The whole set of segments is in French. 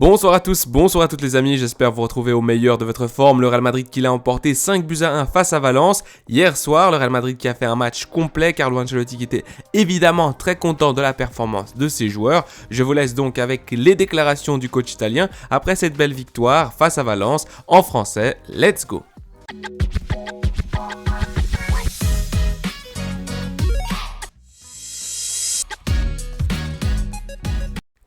Bonsoir à tous, bonsoir à toutes les amis, j'espère vous retrouver au meilleur de votre forme. Le Real Madrid qui l'a emporté 5-1 face à Valence. Hier soir, le Real Madrid qui a fait un match complet. Carlo Ancelotti qui était évidemment très content de la performance de ses joueurs. Je vous laisse donc avec les déclarations du coach italien après cette belle victoire face à Valence. En français, let's go!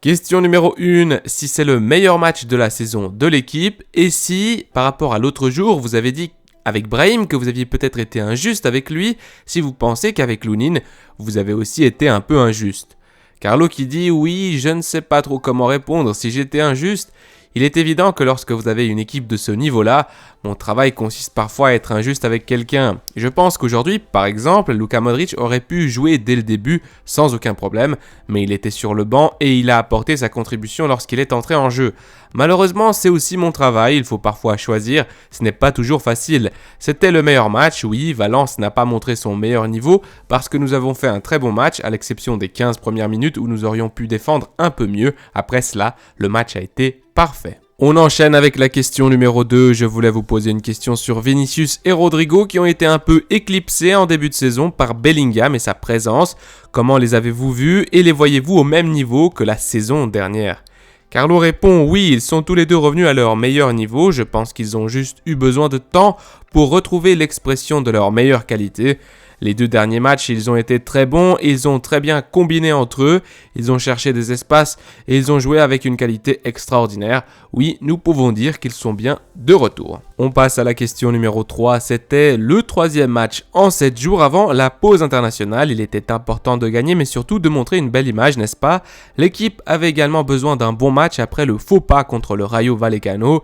Question numéro 1, si c'est le meilleur match de la saison de l'équipe et si, par rapport à l'autre jour, vous avez dit avec Brahim que vous aviez peut-être été injuste avec lui, si vous pensez qu'avec Lunin, vous avez aussi été un peu injuste. Carlo qui dit « Oui, je ne sais pas trop comment répondre si j'étais injuste ». Il est évident que lorsque vous avez une équipe de ce niveau-là, mon travail consiste parfois à être injuste avec quelqu'un. Je pense qu'aujourd'hui, par exemple, Luka Modric aurait pu jouer dès le début sans aucun problème, mais il était sur le banc et il a apporté sa contribution lorsqu'il est entré en jeu. Malheureusement, c'est aussi mon travail, il faut parfois choisir, ce n'est pas toujours facile. C'était le meilleur match, oui, Valence n'a pas montré son meilleur niveau parce que nous avons fait un très bon match, à l'exception des 15 premières minutes où nous aurions pu défendre un peu mieux. Après cela, le match a été parfait. On enchaîne avec la question numéro 2. Je voulais vous poser une question sur Vinicius et Rodrigo qui ont été un peu éclipsés en début de saison par Bellingham et sa présence. Comment les avez-vous vus et les voyez-vous au même niveau que la saison dernière ? Carlo répond oui, ils sont tous les deux revenus à leur meilleur niveau. Je pense qu'ils ont juste eu besoin de temps pour retrouver l'expression de leur meilleure qualité. Les 2 derniers matchs, ils ont été très bons, ils ont très bien combiné entre eux, ils ont cherché des espaces et ils ont joué avec une qualité extraordinaire. Oui, nous pouvons dire qu'ils sont bien de retour. On passe à la question numéro 3, c'était le 3e match en 7 jours avant la pause internationale. Il était important de gagner mais surtout de montrer une belle image, n'est-ce pas ? L'équipe avait également besoin d'un bon match après le faux pas contre le Rayo Vallecano.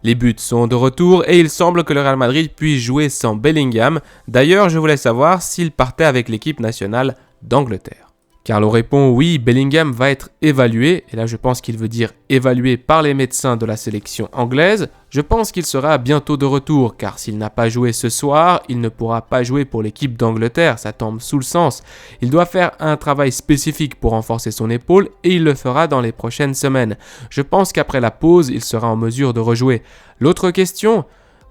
Les buts sont de retour et il semble que le Real Madrid puisse jouer sans Bellingham. D'ailleurs, je voulais savoir s'il partait avec l'équipe nationale d'Angleterre. Carlo répond oui, Bellingham va être évalué, et là je pense qu'il veut dire évalué par les médecins de la sélection anglaise. Je pense qu'il sera bientôt de retour, car s'il n'a pas joué ce soir, il ne pourra pas jouer pour l'équipe d'Angleterre, ça tombe sous le sens. Il doit faire un travail spécifique pour renforcer son épaule, et il le fera dans les prochaines semaines. Je pense qu'après la pause, il sera en mesure de rejouer. L'autre question ?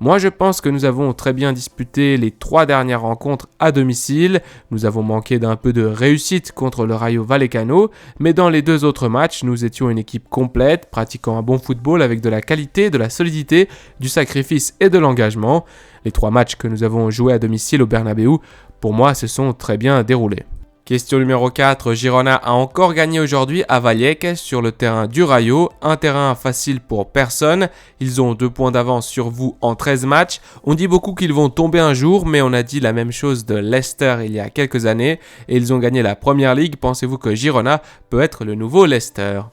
Moi, je pense que nous avons très bien disputé les 3 dernières rencontres à domicile. Nous avons manqué d'un peu de réussite contre le Rayo Vallecano, mais dans les 2 autres matchs, nous étions une équipe complète, pratiquant un bon football avec de la qualité, de la solidité, du sacrifice et de l'engagement. Les 3 matchs que nous avons joués à domicile au Bernabéu, pour moi, se sont très bien déroulés. Question numéro 4, Girona a encore gagné aujourd'hui à Vallecas sur le terrain du Rayo, un terrain facile pour personne, ils ont 2 points d'avance sur vous en 13 matchs, on dit beaucoup qu'ils vont tomber un jour, mais on a dit la même chose de Leicester il y a quelques années, et ils ont gagné la Première Ligue, pensez-vous que Girona peut être le nouveau Leicester ?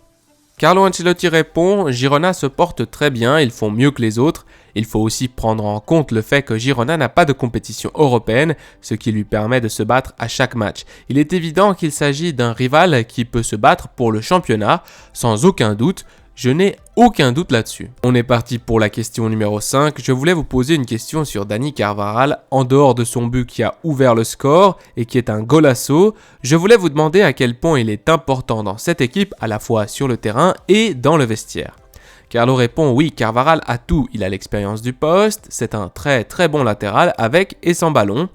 Carlo Ancelotti répond, Girona se porte très bien, ils font mieux que les autres. Il faut aussi prendre en compte le fait que Girona n'a pas de compétition européenne, ce qui lui permet de se battre à chaque match. Il est évident qu'il s'agit d'un rival qui peut se battre pour le championnat, sans aucun doute. Je n'ai aucun doute là-dessus. On est parti pour la question numéro 5. Je voulais vous poser une question sur Dani Carvajal. En dehors de son but qui a ouvert le score et qui est un golasso, je voulais vous demander à quel point il est important dans cette équipe, à la fois sur le terrain et dans le vestiaire. Carlo répond oui, Carvajal a tout. Il a l'expérience du poste, c'est un très très bon latéral avec et sans ballon.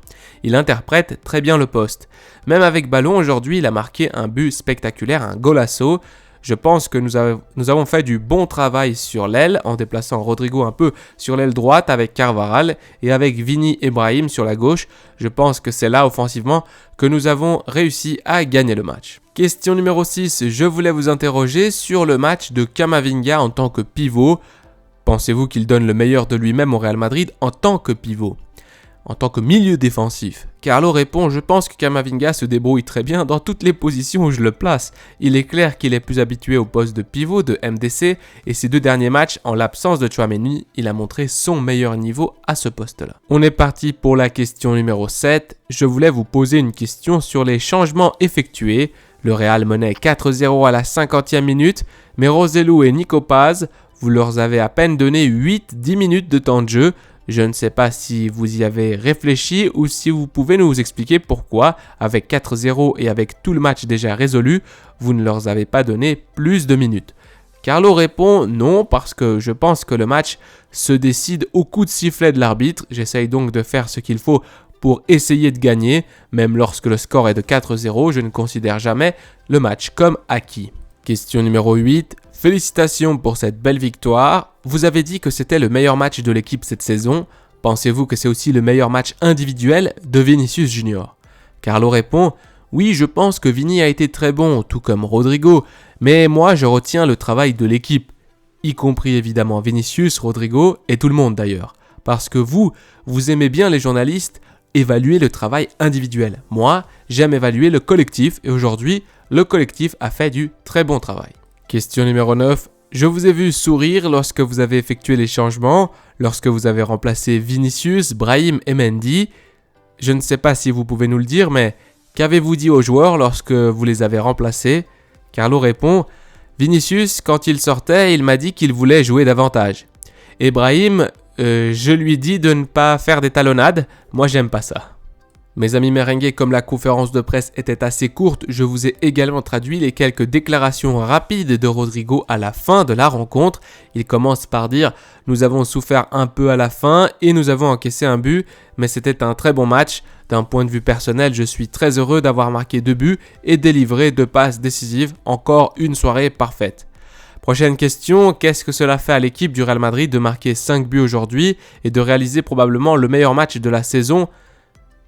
Il interprète très bien le poste. Même avec ballon, aujourd'hui, il a marqué un but spectaculaire, un golasso. Je pense que nous avons fait du bon travail sur l'aile en déplaçant Rodrigo un peu sur l'aile droite avec Carvajal et avec Vini et Brahim sur la gauche. Je pense que c'est là offensivement que nous avons réussi à gagner le match. Question numéro 6, je voulais vous interroger sur le match de Camavinga en tant que pivot. Pensez-vous qu'il donne le meilleur de lui-même au Real Madrid en tant que pivot ? En tant que milieu défensif. Carlo répond, je pense que Camavinga se débrouille très bien dans toutes les positions où je le place. Il est clair qu'il est plus habitué au poste de pivot de MDC et ces 2 derniers matchs, en l'absence de Tchouaméni, il a montré son meilleur niveau à ce poste-là. On est parti pour la question numéro 7. Je voulais vous poser une question sur les changements effectués. Le Real menait 4-0 à la 50e minute, mais Roselu et Nico Paz, vous leur avez à peine donné 8-10 minutes de temps de jeu. Je ne sais pas si vous y avez réfléchi ou si vous pouvez nous expliquer pourquoi, avec 4-0 et avec tout le match déjà résolu, vous ne leur avez pas donné plus de minutes. Carlo répond non parce que je pense que le match se décide au coup de sifflet de l'arbitre. J'essaye donc de faire ce qu'il faut pour essayer de gagner. Même lorsque le score est de 4-0, je ne considère jamais le match comme acquis. Question numéro 8. Félicitations pour cette belle victoire. Vous avez dit que c'était le meilleur match de l'équipe cette saison. Pensez-vous que c'est aussi le meilleur match individuel de Vinicius Junior? Carlo répond « Oui, je pense que Vini a été très bon, tout comme Rodrigo, mais moi je retiens le travail de l'équipe, y compris évidemment Vinicius, Rodrigo et tout le monde d'ailleurs. Parce que vous aimez bien les journalistes évaluer le travail individuel. Moi, j'aime évaluer le collectif et aujourd'hui, le collectif a fait du très bon travail. » Question numéro 9. Je vous ai vu sourire lorsque vous avez effectué les changements, lorsque vous avez remplacé Vinicius, Brahim et Mendy. Je ne sais pas si vous pouvez nous le dire, mais qu'avez-vous dit aux joueurs lorsque vous les avez remplacés? Carlo répond « Vinicius, quand il sortait, il m'a dit qu'il voulait jouer davantage. Et Brahim, je lui dis de ne pas faire des talonnades, moi j'aime pas ça. » Mes amis merengues, comme la conférence de presse était assez courte, je vous ai également traduit les quelques déclarations rapides de Rodrigo à la fin de la rencontre. Il commence par dire « Nous avons souffert un peu à la fin et nous avons encaissé un but, mais c'était un très bon match. D'un point de vue personnel, je suis très heureux d'avoir marqué 2 buts et délivré 2 passes décisives. Encore une soirée parfaite. » Prochaine question, qu'est-ce que cela fait à l'équipe du Real Madrid de marquer 5 buts aujourd'hui et de réaliser probablement le meilleur match de la saison?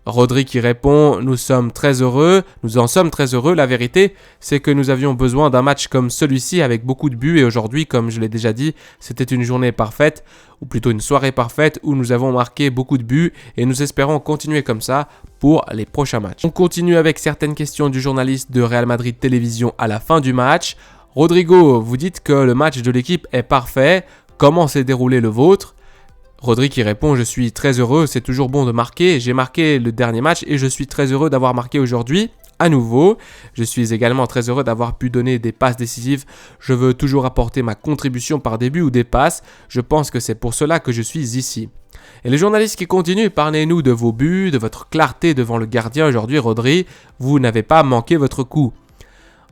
Rodri qui répond « Nous en sommes très heureux, la vérité c'est que nous avions besoin d'un match comme celui-ci avec beaucoup de buts et aujourd'hui, comme je l'ai déjà dit, c'était une journée parfaite, ou plutôt une soirée parfaite où nous avons marqué beaucoup de buts et nous espérons continuer comme ça pour les prochains matchs. » On continue avec certaines questions du journaliste de Real Madrid Télévision à la fin du match. Rodrigo, vous dites que le match de l'équipe est parfait, comment s'est déroulé le vôtre? Rodri qui répond « Je suis très heureux, c'est toujours bon de marquer. J'ai marqué le dernier match et je suis très heureux d'avoir marqué aujourd'hui. À nouveau, je suis également très heureux d'avoir pu donner des passes décisives. Je veux toujours apporter ma contribution par des buts ou des passes. Je pense que c'est pour cela que je suis ici. » Et les journalistes qui continuent, parlez-nous de vos buts, de votre clarté devant le gardien aujourd'hui, Rodri. Vous n'avez pas manqué votre coup.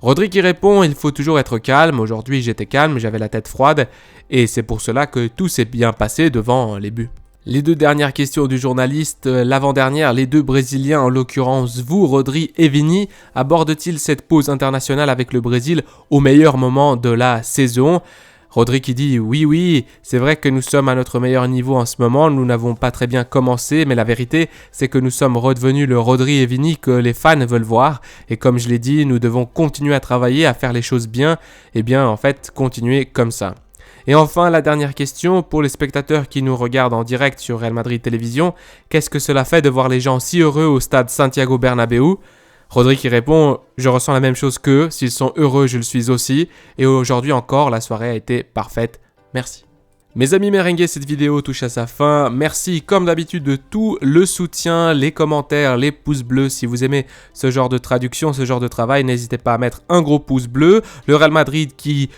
Rodri qui répond « Il faut toujours être calme. Aujourd'hui, j'étais calme, j'avais la tête froide et c'est pour cela que tout s'est bien passé devant les buts. » Les 2 dernières questions du journaliste, l'avant-dernière, les 2 Brésiliens, en l'occurrence vous, Rodri et Vini, abordent-ils cette pause internationale avec le Brésil au meilleur moment de la saison? Rodri qui dit « Oui, c'est vrai que nous sommes à notre meilleur niveau en ce moment, nous n'avons pas très bien commencé, mais la vérité, c'est que nous sommes redevenus le Rodri et Vini que les fans veulent voir. Et comme je l'ai dit, nous devons continuer à travailler, à faire les choses bien, et bien en fait, continuer comme ça. » Et enfin, la dernière question, pour les spectateurs qui nous regardent en direct sur Real Madrid Télévision, qu'est-ce que cela fait de voir les gens si heureux au stade Santiago Bernabéu? Rodri qui répond « Je ressens la même chose qu'eux, s'ils sont heureux, je le suis aussi. Et aujourd'hui encore, la soirée a été parfaite. Merci. » Mes amis merengues, cette vidéo touche à sa fin. Merci comme d'habitude de tout le soutien, les commentaires, les pouces bleus. Si vous aimez ce genre de traduction, ce genre de travail, n'hésitez pas à mettre un gros pouce bleu. Le Real Madrid qui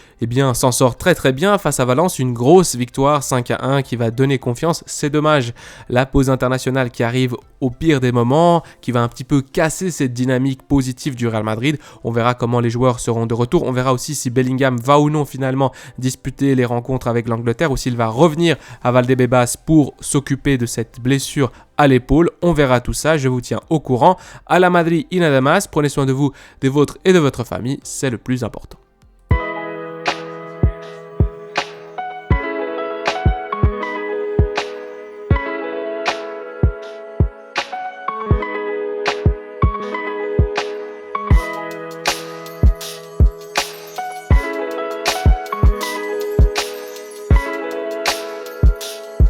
s'en sort très très bien face à Valence. Une grosse victoire 5-1 qui va donner confiance. C'est dommage, la pause internationale qui arrive au pire des moments, qui va un petit peu casser cette dynamique positive du Real Madrid. On verra comment les joueurs seront de retour. On verra aussi si Bellingham va ou non finalement disputer les rencontres avec l'Angleterre ou s'il va revenir à Valdebebas pour s'occuper de cette blessure à l'épaule. On verra tout ça, je vous tiens au courant. À la Madrid y nada más, prenez soin de vous, des vôtres et de votre famille, c'est le plus important.